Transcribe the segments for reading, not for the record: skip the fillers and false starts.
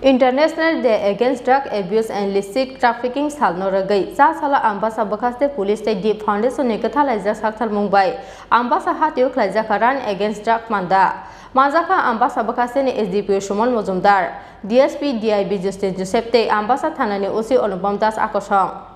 International Day Against Drug Abuse and Illicit Trafficking Salno Rugwi Sala Ambassa Bakaste Police Deep Foundation ni Khlaijakha Sakthal Mumbai Ambassa Hatio Khlaijakha Run Against Drug Panda Khlaijakha Ambassa Bakaste ni SDPO Shumol Mozumdar DSP DIB Justice Joseph Te Ambassa Thanani OC Anupam Das Akosong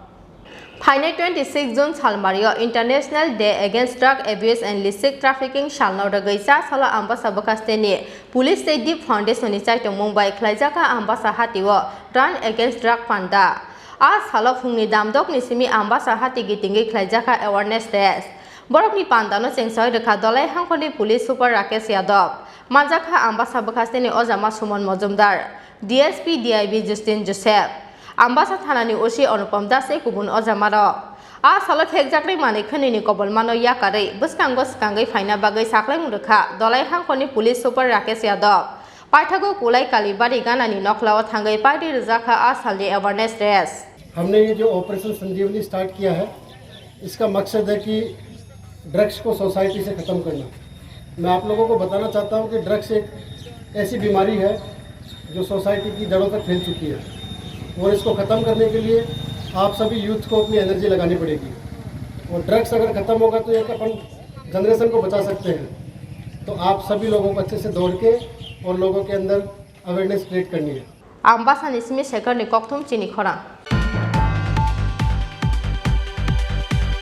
Final 26 June Salmario International Day Against Drug Abuse and Illicit Trafficking Salno Rugwi Sala Ambassa Bakaste ni Police Deep Foundation ni Chaitong Mumbai Khlaijakha Ambassa Hatio Run Against Drug Panda As Halo Phungni Damdok ni Simi Ambassa Hati Gitingi Khlaijakha Awareness Days Borok ni Panda no Chengsoi Rekha Dolai Hangkoni Police Super Rakesh Yadav Khlaijakha Ambassa Bakaste ni Ojama Sumon Mozumdar DSP DIB Justin Joseph Ambassa Thanani OC Anupam Das Kubun Ojamaro A Salo Khlaijakha Mani Khani Kobol Mano Yakare Buskango Skangai Faina Bagai Saklai Murkha Dolai Hangkoni Police Super Rakesh Yadav पाठकों कुलाई कालीबारी गाना नी नौखलावत हंगई party रजाखा आसाली awareness race हमने ये जो operation संजीवनी start किया है इसका मकसद है कि ड्रग्स को सोसाइटी से ख़त्म करना। मैं आप लोगों को बताना चाहता हूँ कि ड्रग्स एक ऐसी बीमारी है जो सोसाइटी की जड़ों तक फैल चुकी है और इसको ख़त्म करने के लिए आप सभी यूथ को अपनी एनर्जी लगानी पड़ेगी और ड्रग्स अगर ख़त्म होगा तो एक अपन जनरेशन को बचा सकते हैं। तो आप सभी लोगों को अच्छे से दौड़ के और लोगों के अंदर अवेयरनेस क्रिएट करनी है। Ambassa nismi sekar ni kokthum Chini Khorang